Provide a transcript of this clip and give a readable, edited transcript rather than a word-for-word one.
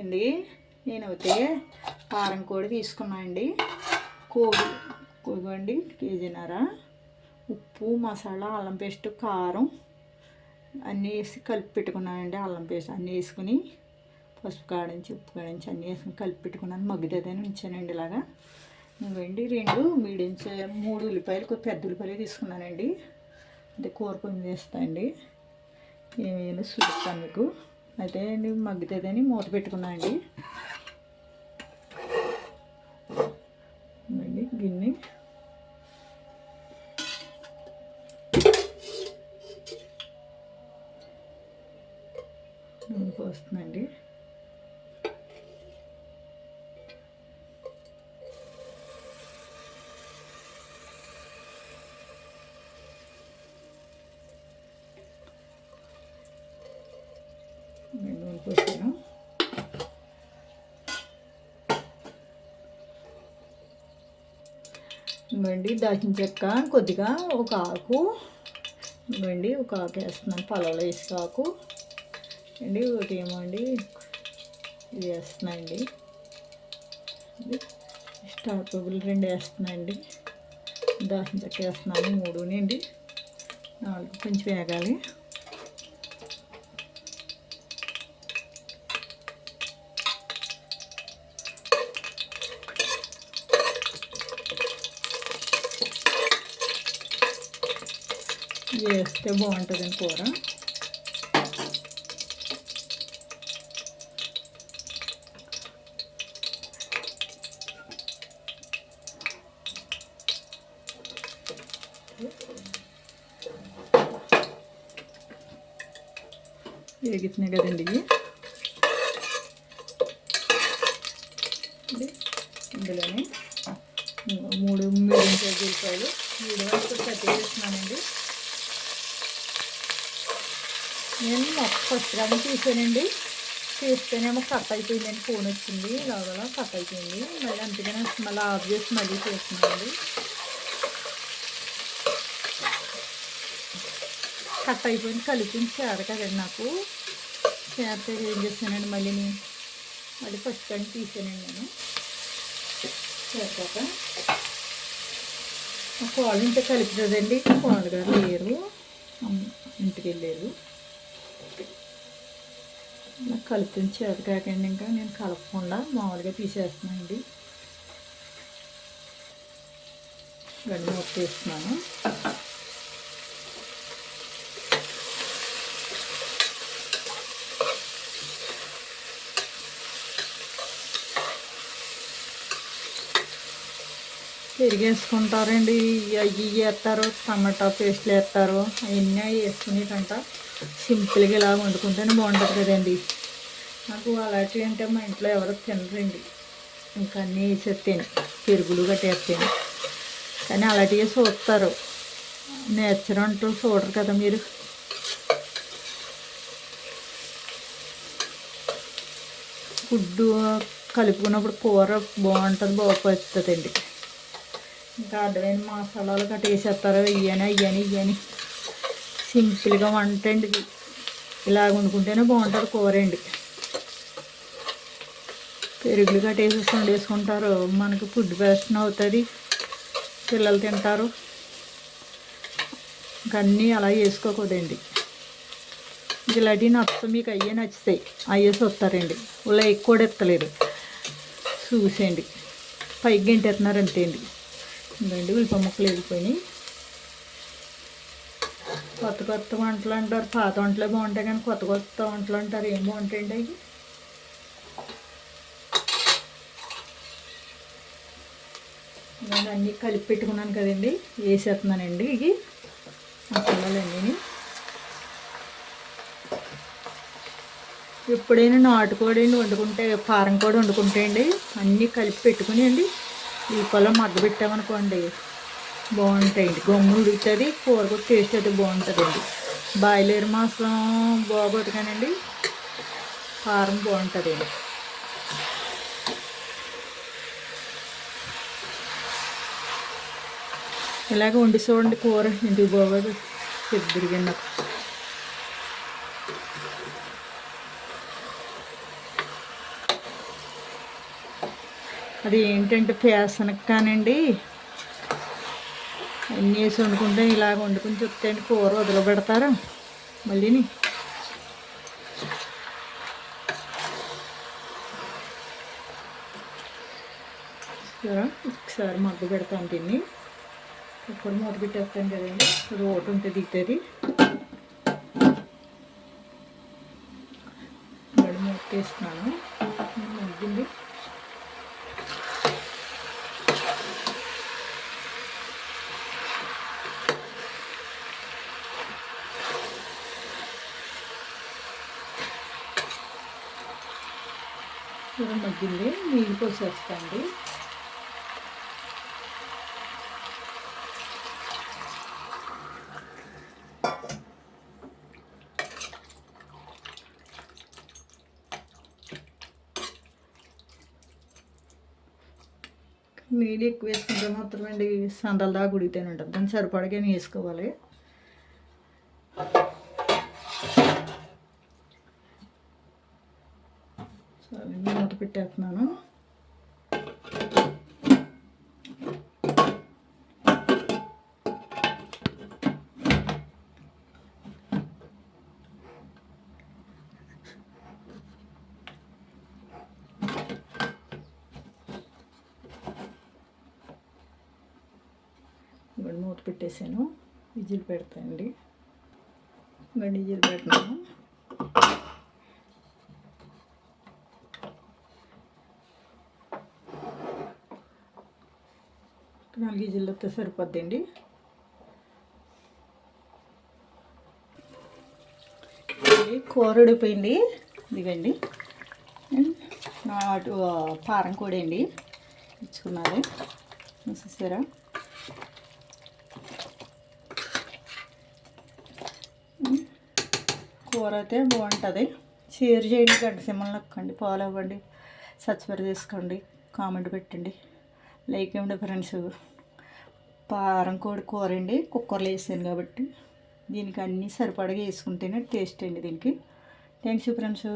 అండి నేనైతే కారం కూడా తీసుకున్నా అండి. కోడి కేజీన్నర, ఉప్పు, మసాలా, అల్లం పేస్ట్, కారం అన్నీ వేసి కలిపి పెట్టుకున్నానండి. అల్లం పేస్ట్ అన్నీ వేసుకుని పసుపు కాడించి ఉప్పు కాడించి అన్నీ వేసుకుని కలిపి పెట్టుకున్నాను. మగ్గుతుందని ఉంచానండి. ఇలాగా ఇవ్వండి 2 మీడియం 3 ఉల్లిపాయలు, పెద్ద ఉల్లిపాయలు తీసుకున్నానండి. అంటే కూర కొంచెం వేస్తాయండి. ఏమైనా చూపిస్తాను మీకు. అయితే అండి మగ్గుతుందని మూత పెట్టుకున్నానండి. ఇవ్వండి గిన్నె నూనె పోస్తుందండి. నూనె పోసాను. ఇవ్వండి దాల్చిన చెక్క కొద్దిగా ఒక ఆకు, ఇవ్వండి ఒక ఆకు వేస్తున్నాను. పలావులో వేసే ఆకు అండి. ఒకటి ఏమో అండి ఇది వేస్తున్నాయండి. స్టార్ పువ్వులు 2 వేస్తున్నాయండి. దాల్చిన చెక్క వేస్తున్నాను 3 అండి. 4 కొంచెం వేగాలి. వేస్తే బాగుంటుందండి కూర. వేగుతున్నాయి కదండి ఇవి. ఇందులోనే 3 మీడియం సైజు ఉల్లిపాయలు, 3 వరకు కట్ చేస్తున్నానండి. నేను ఫస్ట్ కానీ తీసానండి. తీస్తేనేమో కట్ అయిపోయిందండి. ఫోన్ వచ్చింది, లోపల కట్ అయిపోయింది. మళ్ళీ అందుకనే మళ్ళీ ఆఫ్ చేసి మళ్ళీ చేస్తున్నానండి. కట్ అయిపోయింది. కలిపి చేర కదండి నాకు. చేరితే ఏం చేస్తానండి మళ్ళీ ఫస్ట్ కానీ తీసానండి నేను. చేరక కోళ్ళు ఇంటే కలుపుతుందండి. కోళ్ళు గారు లేరు, ఇంటికి వెళ్ళారు. నాకు కలుపుతుంది చేత కాకండి. ఇంకా నేను కలపకుండా మామూలుగా తీసేస్తున్నానండి. గడ్డి మూత తీస్తున్నాను. పెరుగు వేసుకుంటారండి. అవి వేస్తారు, టమాటా పేస్ట్లు వేస్తారు. అవన్నీ వేసుకునేటంట సింపుల్గా ఇలా వండుకుంటేనే బాగుంటుంది కదండి. నాకు అలాంటివి అంటే మా ఇంట్లో ఎవరు తినరండి. ఇంకా అన్నీ వేసేస్తాను, పెరుగులు కట్టేస్తాను. కానీ అలాంటివి చూస్తారు. నేచర్ అంటూ చూడరు కదా మీరు. ఫుడ్ కలుపుకున్నప్పుడు కూర బాగుంటుంది, బాగుపడుతుందండి. ఇంకా అడ్డమైన మసాలాలు కట్ట వేసేస్తారు. ఇయ్యని సింపుల్గా వంట అండి. ఇలా వండుకుంటేనే బాగుంటుంది కూర అండి. పెరుగులు గట్ట వేసేసి వండేసుకుంటారు. మనకి ఫుడ్ వేస్ట్ అవుతుంది, పిల్లలు తింటారు. ఇంకా అన్నీ అలా వేసుకోకూడదండి. ఇలాంటివి నచ్చ మీకు అయ్యే నచ్చుతాయి, అయ్యే చూస్తారండి. ఇలా ఎక్కువ ఎత్తలేదు చూసేయండి. పైకి గంటేస్తున్నారు అంతే అండి. ఇంకండి ఉల్లిపాయ ముక్కలు వెళ్ళిపోయినాయి. కొత్త వంటలు అంటారు, పాత వంటలే బాగుంటాయి. కానీ కొత్త వంటలు అంటారు, ఏం బాగుంటాయండి అవి. నేను అన్నీ కలిపి పెట్టుకున్నాను కదండి, వేసేస్తున్నానండి. ఇవి మసాలాలన్నీ. ఎప్పుడైనా నాటుకోడి వండుకుంటే, కారం కూడా వండుకుంటే అండి అన్నీ కలిపి పెట్టుకుని అండి ఉల్లిపాయలో మగ్గబెట్టామనుకోండి బాగుంటాయండి. గమ్ము ఉడుకుతుంది, కూర కూడా టేస్ట్ అయితే బాగుంటుందండి. బాయిలర్ మాంసం బాగోదు కానండి కారం బాగుంటుందండి. ఇలాగ వండి చూడండి కూర, ఎందుకు బాగోదు పెద్దరిగా నాకు. అది ఏంటంటే పేసనకు కానండి అన్నీ వేసి వండుకుంటే ఇలాగ వండుకుని చెప్తే కూర వదిలిపెడతారా మళ్ళీని. ఒకసారి మగ్గు పెడతాను దీన్ని. ఇప్పుడు మూత పెట్టేస్తాను కదండి, రోటి ఉంటే దిగుతుంది. మళ్ళీ మూత వేస్తున్నాను, మగ్గింది. ఇలా మగ్గింది, నీళ్ళు పోసేస్తాండి. నీళ్ళు ఎక్కువ వేసుకుంటే మాత్రం అండి సందల దాకా ఉడికితేనే ఉంటుంది. దాన్ని సరిపడగా వేసుకోవాలి. సరే మూత పెట్టేస్తున్నాను. ఇప్పుడు మూత పెట్టేసాను, విజిల్ పెడతానండి. గండి విజిల్ పెడుతున్నాను. 4 విజిల్లు వస్తే సరిపోద్దండి. కూర ఉడిపోయింది. ఇదిగండి నాటు పారం కూడా అండి ఇచ్చుకున్నది, చూసారా. కూర అయితే బాగుంటుంది. షేర్ చేయండి, గంట సింహలు నొక్కండి, ఫాలో అవ్వండి, సబ్స్క్రైబ్ చేసుకోండి, కామెంట్ పెట్టండి, లైక్ ఇవ్వండి ఫ్రెండ్స్. పారం కోడి కూర అండి, కుక్కర్లో వేసాను కాబట్టి దీనికి అన్నీ సరిపడగా వేసుకుంటేనే టేస్ట్ అండి దీనికి. Thanks friends.